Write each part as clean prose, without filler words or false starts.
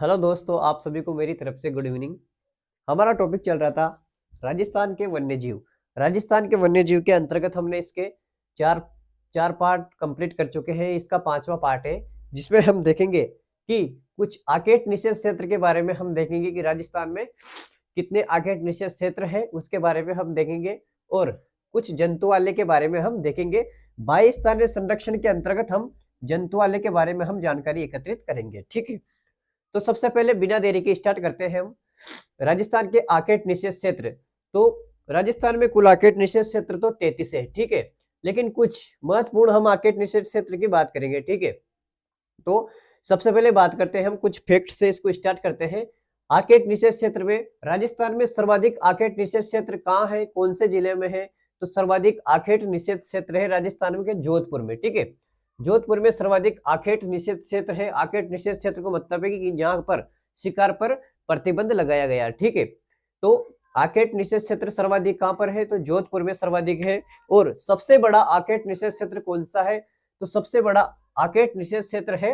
Hello दोस्तों, आप सभी को मेरी तरफ से गुड इवनिंग। हमारा टॉपिक चल रहा था राजस्थान के वन्य जीव। राजस्थान के वन्य जीव के अंतर्गत हमने इसके चार चार पार्ट कंप्लीट कर चुके हैं। इसका पांचवा पार्ट है जिसमें हम देखेंगे कि कुछ आकेट निषेध क्षेत्र के बारे में हम देखेंगे कि राजस्थान में कितने आकेट निषेध क्षेत्र है उसके बारे में हम देखेंगे, और कुछ जंतुआलय के बारे में हम देखेंगे। 22 स्थानीय संरक्षण के अंतर्गत हम जंतुआलय के बारे में हम जानकारी एकत्रित करेंगे। ठीक है, तो सबसे पहले बिना देरी के स्टार्ट करते हैं हम राजस्थान के आकेट निषेध क्षेत्र। तो राजस्थान में कुल आकेट निषेध क्षेत्र तो 33 है। ठीक है, लेकिन कुछ महत्वपूर्ण हम आकेट निषेध क्षेत्र की बात करेंगे। ठीक है, तो सबसे पहले बात करते हैं हम कुछ फैक्ट से, इसको स्टार्ट करते हैं। आकेट निषेध क्षेत्र में राजस्थान में सर्वाधिक आकेट निषेध क्षेत्र कहाँ है, कौन से जिले में है? तो सर्वाधिक आकेट निषेध क्षेत्र है राजस्थान के जोधपुर में। ठीक है, जोधपुर में सर्वाधिक आकेट निषेध क्षेत्र है। आकेट निषेध क्षेत्र को मतलब है कि यहाँ पर शिकार पर प्रतिबंध लगाया गया। ठीक है, तो आकेट निषेध क्षेत्र सर्वाधिक कहां पर है? तो जोधपुर में सर्वाधिक है। और सबसे बड़ा आकेट निषेध क्षेत्र कौन सा है? तो सबसे बड़ा आकेट निषेध क्षेत्र है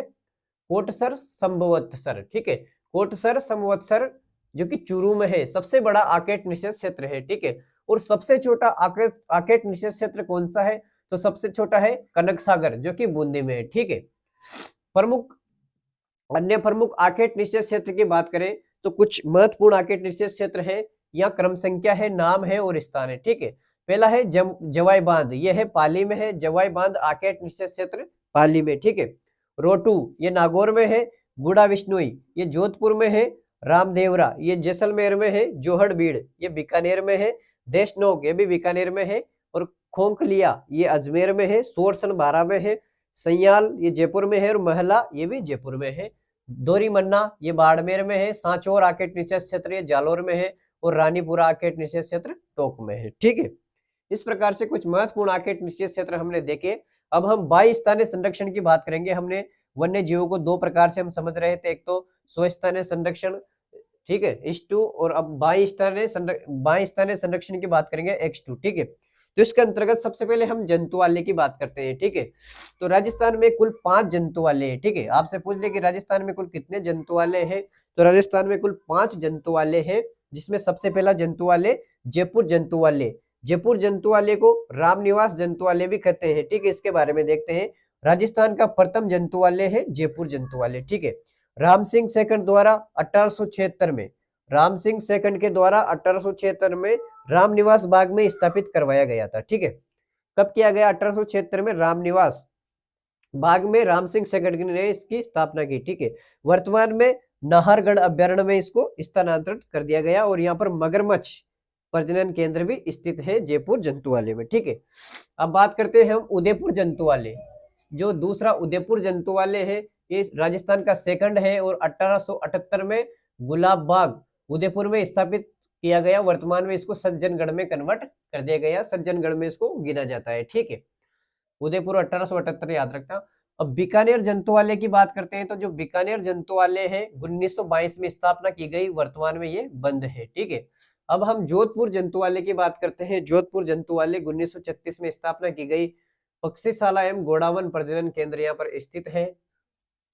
कोटसर संवत्सर। ठीक है, कोटसर संवत्सर जो कि चूरू में है, सबसे बड़ा आकेट निषेध क्षेत्र है। ठीक है, और सबसे छोटा आकेट निषेध क्षेत्र कौन सा है? तो सबसे छोटा है कनक सागर जो कि बूंदी में है। ठीक है, प्रमुख अन्य प्रमुख आकेट निषेध क्षेत्र की बात करें तो कुछ महत्वपूर्ण आकेट निषेध क्षेत्र है। यहाँ क्रम संख्या है, नाम है और स्थान है। ठीक है, पहला है जवाई बांध, यह है पाली में है। जवाई बांध आकेट निषेध क्षेत्र पाली में। ठीक है, रोटू ये नागौर में है। गुड़ा विष्णुई ये जोधपुर में है। रामदेवरा ये जैसलमेर में है। जोहड़बीड़ ये बीकानेर में है। देशनोक ये भी बीकानेर में है। और खोंखलिया ये अजमेर में है। सोरसन बारा में है। सयाल ये जयपुर में है। और महला ये भी जयपुर में है। दोरी मन्ना ये बाड़मेर में है। सांचौर आकेट निषेध क्षेत्र ये जालोर में है। और रानीपुरा आकेट निषेध क्षेत्र टोंक में है। ठीक है, इस प्रकार से कुछ महत्वपूर्ण आकेट निषेध क्षेत्र हमने देखे। अब हम 22 स्थानीय संरक्षण की बात करेंगे। हमने वन्य जीवों को दो प्रकार से हम समझ रहे थे, एक तो स्वस्थानीय संरक्षण, ठीक है, H2, और अब 22 स्थानीय संरक्षण की बात करेंगे X2। ठीक है, तो इसके अंतर्गत सबसे पहले हम जंतुआलय की बात करते हैं। ठीक है, तो राजस्थान में कुल 5 जंतुआलय है। ठीक है, आपसे पूछ ले कि राजस्थान में कुल कितने जंतुआलय है? तो राजस्थान में कुल 5 जंतुआलय है, जिसमें सबसे पहला जंतुआलय जयपुर जंतुआलय। जयपुर जंतुआलय को रामनिवास जंतुआलय भी कहते हैं। ठीक है, इसके बारे में देखते हैं। राजस्थान का प्रथम जंतुआलय है जयपुर जंतुआलय। ठीक है, राम सिंह सेकंड द्वारा 1876 में, राम सिंह सेकंड के द्वारा 1876 में रामनिवास बाग में स्थापित करवाया गया था। ठीक है, कब किया गया? 1876 में रामनिवास बाग में राम सिंह सेकंड ने इसकी स्थापना की। ठीक है, वर्तमान में नाहरगढ़ अभ्यारण्य में इसको स्थानांतरित कर दिया गया, और यहाँ पर मगरमच्छ प्रजनन केंद्र भी स्थित है जयपुर जंतुआलय में। ठीक है, अब बात करते हैं हम उदयपुर जंतुआलय। जो दूसरा उदयपुर जंतुआलय है ये राजस्थान का सेकंड है, और 1878 में गुलाब बाग उदयपुर में स्थापित किया गया। वर्तमान में इसको सज्जनगढ़ में कन्वर्ट कर दिया गया, सज्जनगढ़ में इसको गिना जाता है। ठीक है, उदयपुर 1878 याद रखना। अब बीकानेर जंतुआलय की बात करते हैं, तो जो बीकानेर जंतुआलय है 1922 में स्थापना की गई, वर्तमान में ये बंद है। ठीक है, अब हम जोधपुर जंतुआलय की बात करते हैं। जोधपुर जंतुआलय 1936 में स्थापना की गई। पक्षीशाला एवं गोडावन प्रजनन केंद्र यहाँ पर स्थित है।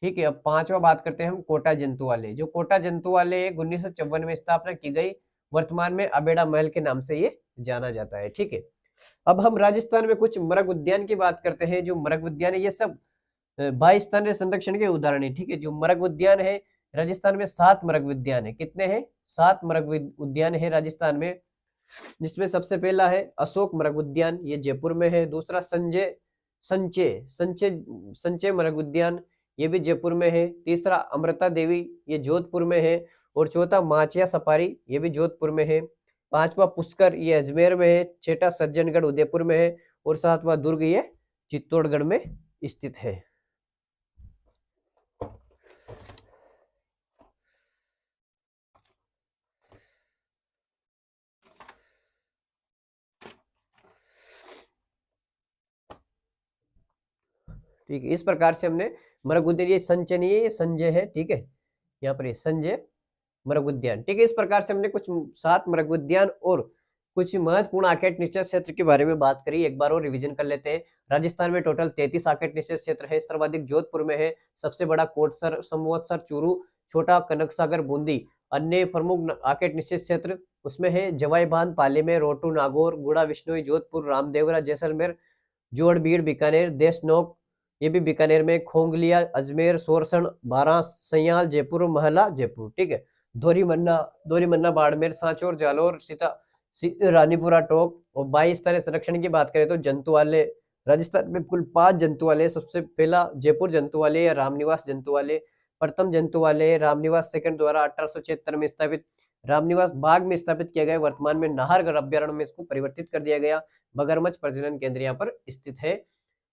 ठीक है, अब पांचवा बात करते हैं हम कोटा जंतुआलय। जो कोटा जंतुआलय 1954 में स्थापना की गई, वर्तमान में अबेड़ा महल के नाम से ये जाना जाता है। ठीक है, अब हम राजस्थान में कुछ मृग उद्यान की बात करते हैं। जो मृग उद्यान है ये सब 22 स्थानीय संरक्षण के उदाहरण है। ठीक है, जो मृग उद्यान है राजस्थान में 7 मृग उद्यान है। कितने हैं? 7 मृग उद्यान है राजस्थान में, जिसमें सबसे पहला है अशोक मृग उद्यान, ये जयपुर में है। दूसरा संजय संचय संचय संचय मृग उद्यान, ये भी जयपुर में है। तीसरा अमृता देवी, ये जोधपुर में है। और चौथा माचिया सफारी, ये भी जोधपुर में है। पांचवा पुष्कर, ये अजमेर में है। छठा सज्जनगढ़ उदयपुर में है। और सातवां दुर्ग, ये चित्तौड़गढ़ में स्थित है। ठीक है, इस प्रकार से हमने मृग उद्यान, ये संचनीय, ये संजय है। ठीक है, यहाँ पर ये संजय मृग उद्यान। ठीक है, इस प्रकार से हमने कुछ 7 मृग उद्यान और कुछ महत्वपूर्ण आकेट निषेध क्षेत्र के बारे में बात करी। एक बार और रिवीजन कर लेते हैं। राजस्थान में टोटल 33 आकेट निषेध क्षेत्र है। सर्वाधिक जोधपुर में है। सबसे बड़ा कोटसर संवत्सर चूरू छोटा कनक सागर बूंदी। अन्य प्रमुख आकेट निषेध क्षेत्र उसमें है जवाई बांध पाली में, रोटू नागौर, गुड़ा विश्नोई जोधपुर, रामदेवरा जैसलमेर, जोड़बीड़ बीकानेर, देशनोक ये भी बीकानेर में, खोंगलिया अजमेर, सोरसण बारां, सयाल जयपुर, महला जयपुर। ठीक है। दोरी मन्ना बाड़मेर, सांचौर जालोर, रानीपुरा टोक। और 22 तरह संरक्षण की बात करें तो जंतुआलय राजस्थान में कुल 5 जंतुआलय। सबसे पहला जयपुर जंतुआलय या रामनिवास जंतुआलय, प्रथम जंतुआलय रामनिवास सेकंड द्वारा 1876 में स्थापित रामनिवास बाग में स्थापित किया गया। वर्तमान में नाहरगढ़ अभ्यारण्य में इसको परिवर्तित कर दिया गया। मगरमच्छ प्रजनन केंद्र यहाँ पर स्थित है।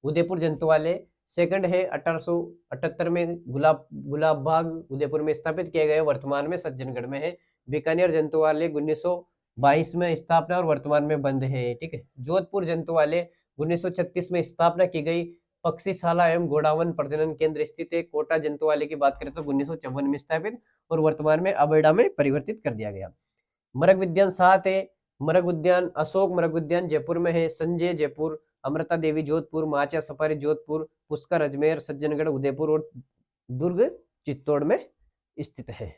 उदयपुर जंतुआलय सेकंड है 1878 में गुलाब बाग उदयपुर में स्थापित किया गया, वर्तमान में सज्जनगढ़ में है। बीकानेर जंतुआलय 1922 में स्थापना और वर्तमान में बंद है। ठीक है। जोधपुर जंतुआलय 1936 में स्थापना की गई, पक्षीशाला एवं गोडावन प्रजनन केंद्र स्थित है। कोटा जंतुआलय की बात करें तो 1954 में स्थापित और वर्तमान में अबेडा में परिवर्तित कर दिया गया। मृग विज्ञान 7 है। मृग उद्यान अशोक मृग उद्यान जयपुर में है, संजय जयपुर, अमृता देवी जोधपुर, माचा सफारी जोधपुर, पुष्कर अजमेर, सज्जनगढ़ उदयपुर और दुर्ग चित्तौड़ में स्थित है।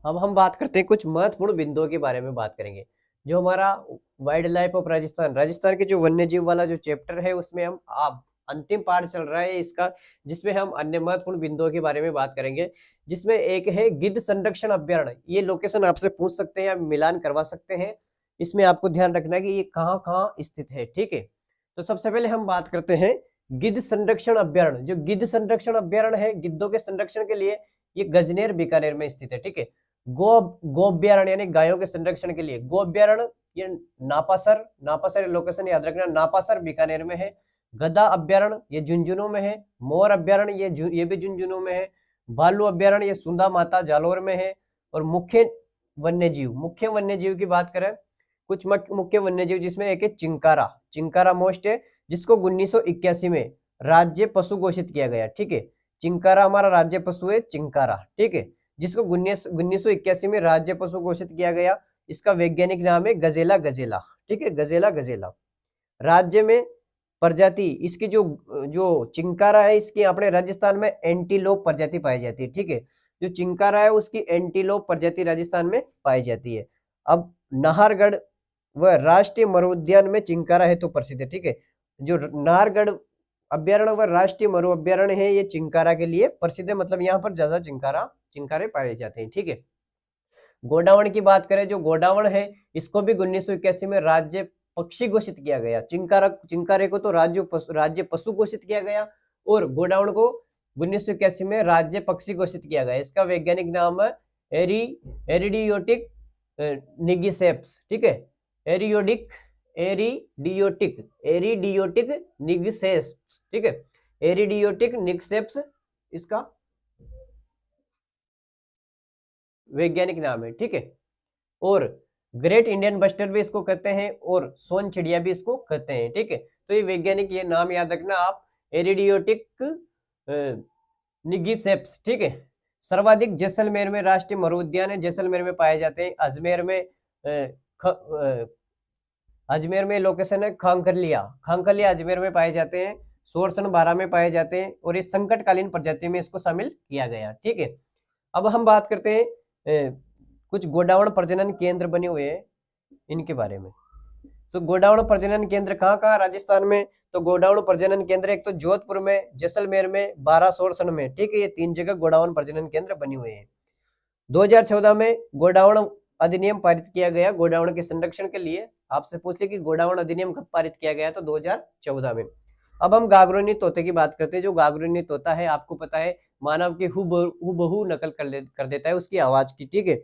अब हम बात करते हैं कुछ महत्वपूर्ण बिंदुओं के बारे में बात करेंगे। जो हमारा वाइल्ड लाइफ ऑफ राजस्थान के जो वन्य जीव वाला जो चैप्टर है उसमें हम अंतिम पार्ट चल रहा है इसका, जिसमें हम अन्य महत्वपूर्ण बिंदुओं के बारे में बात करेंगे। जिसमें एक है गिद्ध संरक्षण अभ्यारण्य। ये लोकेशन आपसे पूछ सकते हैं या मिलान करवा सकते हैं। इसमें आपको ध्यान रखना है कि ये कहाँ कहाँ स्थित है। ठीक है। तो सबसे पहले हम बात करते हैं गिद्ध संरक्षण अभ्यारण्य। जो गिद्ध संरक्षण अभ्यारण्य है गिद्धों के संरक्षण के लिए, ये गजनेर बीकानेर में स्थित है। ठीक है। गोअभ्यारण्य यानी गायों के संरक्षण के लिए गोअभ्यारण्य ये नापासर लोकेशन याद रखना, नापासर बीकानेर में है। गधा अभ्यारण्य ये झुंझुनू में है। मोर अभ्यारण्य ये भी झुंझुनू में है। भालू अभ्यारण्य ये सुंदा माता जालोर में है। और मुख्य वन्य जीव की बात करें, कुछ मुख्य वन्य जीव जिसमें एक है चिंकारा मोस्ट है, जिसको 1981 में राज्य पशु घोषित किया गया। ठीक है। चिंकारा हमारा राज्य पशु है चिंकारा। ठीक है। जिसको 1981 में राज्य पशु घोषित किया गया। इसका वैज्ञानिक नाम है गजेला। ठीक है। गजेला। राज्य में प्रजाति इसकी जो चिंकारा है, इसकी अपने राजस्थान में एंटीलोप प्रजाति पाई जाती है। ठीक है। जो चिंकारा है उसकी एंटीलोप प्रजाति राजस्थान में पाई जाती है। अब नाहरगढ़ व राष्ट्रीय मरु उद्यान में चिंकारा है तो प्रसिद्ध है। ठीक है। जो नाहरगढ़ अभ्यारण्य व राष्ट्रीय मरु अभ्यारण्य है ये चिंकारा के लिए प्रसिद्ध है, मतलब यहाँ पर ज्यादा चिंकारे पाए जाते हैं। ठीक है। गोडावण की बात करें, जो गोडावण है इसको भी 1981 में राज्य पक्षी घोषित किया गया। चिंकारे को तो राज्य पशु घोषित किया गया और गोडावण को 1981 में राज्य पक्षी घोषित किया गया। इसका वैज्ञानिक नाम है एरिडियोटिक निगिसेप्स। ठीक है। एरिडियोटिक निगिसेप्स। ठीक है। एरिडियोटिक निगिसेप्स इसका वैज्ञानिक नाम है। ठीक है। और ग्रेट इंडियन बस्टर भी इसको कहते हैं और सोन चिड़िया भी इसको कहते हैं। ठीक है। तो ये वैज्ञानिक ये नाम याद रखना आप, एरिडियोटिक निगिसेप्स। ठीक है। सर्वाधिक जैसलमेर में राष्ट्रीय मरु उद्यान है, जैसलमेर में पाए जाते हैं। अजमेर में लोकेशन है खांखलिया अजमेर में पाए जाते हैं। सोरसन बारा में पाए जाते हैं और इस संकटकालीन प्रजाति में इसको शामिल किया गया। ठीक है। अब हम बात करते हैं कुछ गोडावण प्रजनन केंद्र बने हुए हैं इनके बारे में। तो गोडावण प्रजनन केंद्र कहाँ कहाँ राजस्थान में, तो गोडावण प्रजनन केंद्र एक तो जोधपुर में, जैसलमेर में, बारा सोरसन में। ठीक है। ये 3 जगह गोडावण प्रजनन केंद्र बने हुए हैं। 2014 में गोडावण अधिनियम पारित किया गया गोडावण के संरक्षण के लिए। आपसे पूछ ले कि गोडावण अधिनियम कब पारित किया गया, तो 2014 में। अब हम गागरोनी तोते की बात करते हैं। जो गागरोनी तोता है आपको पता है मानव की हूबहू नकल कर देता है उसकी आवाज की। ठीक है।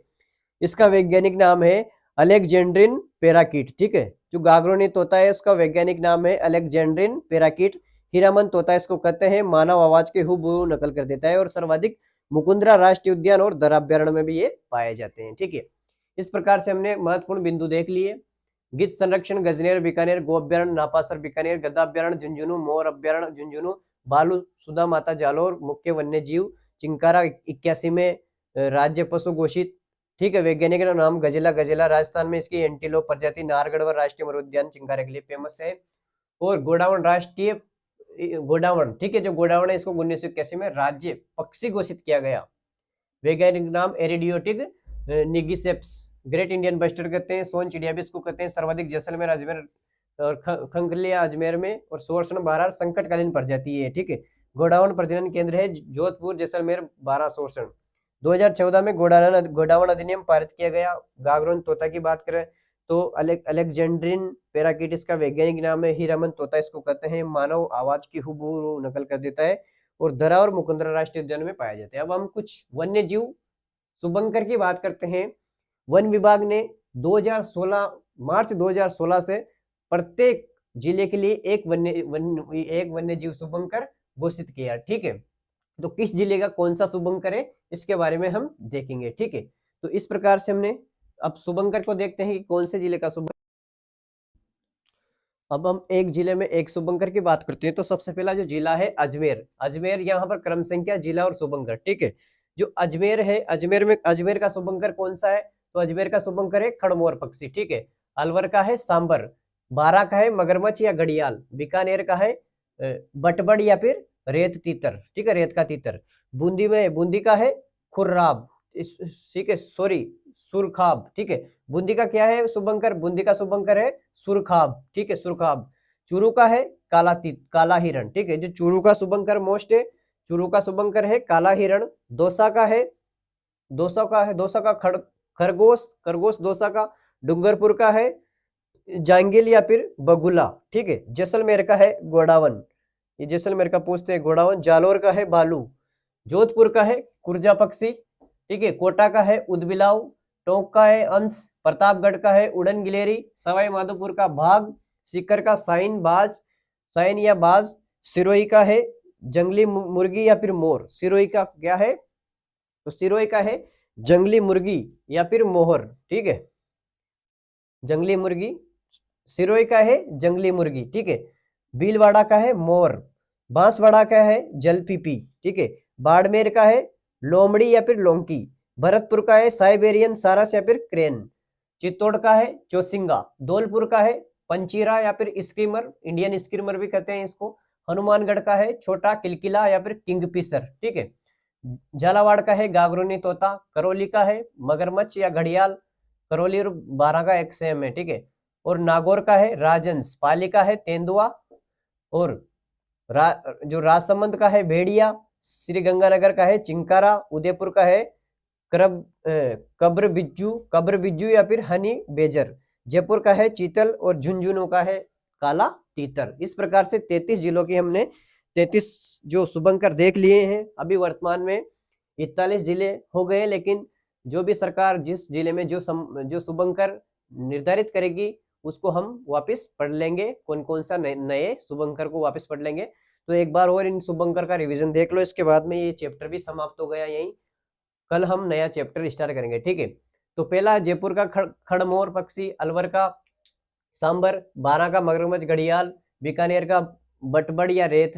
इसका वैज्ञानिक नाम है अलेक्जेंड्रिन पेराकीट। ठीक है। जो गागरोनी तोता है उसका वैज्ञानिक नाम है अलेक्जेंड्रिन पेराकीट। हीरामन तोता इसको कहते हैं, मानव आवाज के हूबहू नकल कर देता है और सर्वाधिक मुकुंदरा राष्ट्रीय उद्यान और दराभ्यारण्य में भी ये पाए जाते हैं। ठीक है। इस प्रकार से हमने महत्वपूर्ण बिंदु देख लिए। गिद्ध संरक्षण गजनेर बीकानेर, गोअभ्यारण्य नापासर बीकानेर, गद्दा अभ्यारण्य झुंझुनू, मोर अभ्यारण्य झुंझुनू, भालू सुधा माता जालोर, मुख्य वन्य जीव चिंकारा 81 में राज्य पशु घोषित। ठीक है। वैज्ञानिक नाम गजेला राजस्थान में इसकी एंटीलोप प्रजाति नाहरगढ़ व राष्ट्रीय मरु उद्यान चिंकारा के लिए फेमस है। और गोडावण राष्ट्रीय गोडावण, ठीक है, जो गोडावण है इसको 1981 में राज्य पक्षी घोषित किया गया। वैज्ञानिक नाम एरिडियोटिक निगिसेप्स। ग्रेट इंडियन बस्टर्ड कहते हैं, सोन चिड़िया भी इसको कहते हैं। सर्वाधिक जैसलमेर अजमेर और खंखलिया अजमेर में, और सोरसन बारह संकटकालीन प्रजाति है, ठीक है। गोडावण प्रजनन केंद्र है जोधपुर, जैसलमेर, बारह सोरसन। 2014 में गोडावण अधिनियम पारित किया गया। गागरोन तोता की बात करें तो अलेक्जेंड्रिन पैराकिटिस का वैज्ञानिक नाम है हीरामन तोता इसको कहते हैं। मानव आवाज की हुबहू नकल कर देता है, और दरा और मुकुंदरा राष्ट्रीय उद्यान में पाए जाते हैं। अब हम कुछ वन्य जीव शुभंकर की बात करते हैं। वन विभाग ने 2016 मार्च 2016 से प्रत्येक जिले के लिए एक वन्य जीव शुभंकर घोषित किया, ठीक है। तो किस जिले का कौन सा शुभंकर है इसके बारे में हम देखेंगे, ठीक है। तो इस प्रकार से हमने अब शुभंकर को देखते हैं कि कौन से जिले का शुभंकर। अब हम एक जिले में एक शुभंकर की बात करते हैं। तो सबसे पहला जो जिला है अजमेर, अजमेर यहाँ पर क्रम संख्या जिला और शुभंकर, ठीक है। जो अजमेर है, अजमेर का शुभंकर कौन सा है? तो अजमेर का शुभंकर है खड़मोर पक्षी, ठीक है। अलवर का है सांबर, बारा का है मगरमच्छ या घड़ियाल, बीकानेर का है बटबड़ या फिर रेत तीतर, ठीक है, रेत का तीतर। बूंदी का है खुर्राब, ठीक है, सॉरी सुरखाब, ठीक है। बूंदी का क्या है शुभंकर? बूंदी का शुभंकर है सुरखाब, ठीक है, सुरखाब। चूरू का है काला हिरण, ठीक है। जो चूरू का शुभंकर मोस्ट है, चूरू का शुभंकर है काला हिरण। दौसा का खरगोश दौसा का। डूंगरपुर का है जांगिल या फिर बगुला, ठीक है। जैसलमेर का है गोडावन, ये जैसलमेर का पूछते हैं गोडावन। जालोर का है बालू। जोधपुर का है कुरजा पक्षी, ठीक है। कोटा का है उदबिलाव। टोंक का है अंश। प्रतापगढ़ का है उड़न गिलेरी। सवाई माधोपुर का भाग। सीकर का साइन या बाज। सिरोही का है जंगली मुर्गी या फिर मोर। सिरोही का क्या है? तो सिरोही का है जंगली मुर्गी या फिर मोहर, ठीक है, जंगली मुर्गी। सिरोही का है जंगली मुर्गी, ठीक है। भीलवाड़ा का है मोर। बांसवाड़ा का है जलपीपी, ठीक है। बाड़मेर का है लोमड़ी या फिर लोंकी। भरतपुर का है साइबेरियन सारस या फिर क्रेन। चित्तौड़ का है चौसिंगा। धौलपुर का है पंचीरा या फिर स्क्रीमर, इंडियन स्क्रीमर भी कहते हैं इसको। हनुमानगढ़ का है छोटा किलकिला या फिर किंगफिशर, ठीक है। झालावाड़ का है गागरोनी तोता। करौली का है मगरमच्छ या घड़ियाल। करौली और बारह का एक सेम है, ठीक है। और नागौर का है राजंस। पाली का है तेंदुआ। और जो राजसमंद का है भेड़िया। श्री गंगानगर का है चिंकारा। उदयपुर का है कब्र बिज्जू या फिर हनी बेजर। जयपुर का है चीतल। और झुंझुनू का है काला तीतर। इस प्रकार से 33 जिलों की हमने 33 जो शुभंकर देख लिए हैं। अभी वर्तमान में 41 जिले हो गए, लेकिन जो भी सरकार जिस जिले में जो शुभंकर निर्धारित करेगी उसको हम वापस पढ़ लेंगे। कौन कौन सा नए शुभंकर को वापस पढ़ लेंगे। तो एक बार और इन शुभंकर का रिवीजन देख लो, इसके बाद में ये चैप्टर भी समाप्त हो गया। यहीं कल हम नया चैप्टर स्टार्ट करेंगे, ठीक है। तो पहला जयपुर का खड़मोर पक्षी। अलवर का सांबर। बारा का मगरमच्छ घड़ियाल। बीकानेर का बटबड़ या रेत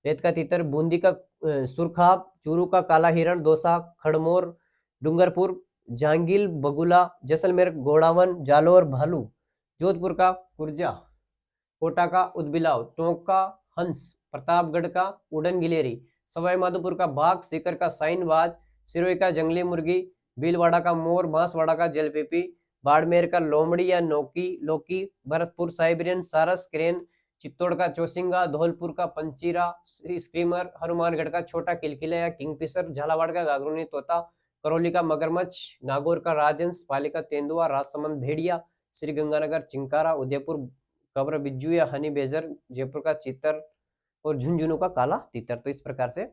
का तीतर। बूंदी का सुरखाब। चूरू का काला हिरण। दौसा खड़मोर। डूंगरपुर जांगिल बगुला। जैसलमेर गोडावन। जालोर भालू। जोधपुर का कुरजा। कोटा का उदबिलाव। टोंक का हंस। प्रतापगढ़ का उड़न गिलेरी। सवाई माधोपुर का बाघ। सीकर का साइनबाज। सिरोही का जंगली मुर्गी। भीलवाड़ा का मोर। बांसवाड़ा का जलपीपी। बाड़मेर का लोमड़ी या लोकी। भरतपुर साइबेरियन सारस क्रेन। चित्तौड़ का चौसिंगा। धौलपुर का पंचीरा स्क्रीमर। हनुमानगढ़ का छोटा किलकिला या किंगफिशर। झालावाड़ का गागरोनी तोता। करौली का मगरमच्छ। नागौर का राजहंस। पाली का तेंदुआ। राजसमंद भेड़िया। श्री गंगानगर चिंकारा। उदयपुर कब्र बिज्जू या हनी बेजर। जयपुर का चित्तर। और झुंझुनू का काला तीतर। तो इस प्रकार से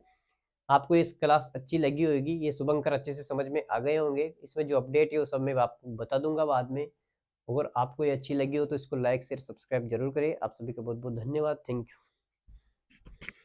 आपको ये क्लास अच्छी लगी होगी, ये शुभंकर अच्छे से समझ में आ गए होंगे। इसमें जो अपडेट है वो सब मैं आपको बता दूंगा बाद में। अगर आपको ये अच्छी लगी हो तो इसको लाइक शेयर सब्सक्राइब जरूर करें। आप सभी का बहुत बहुत धन्यवाद। Thank you.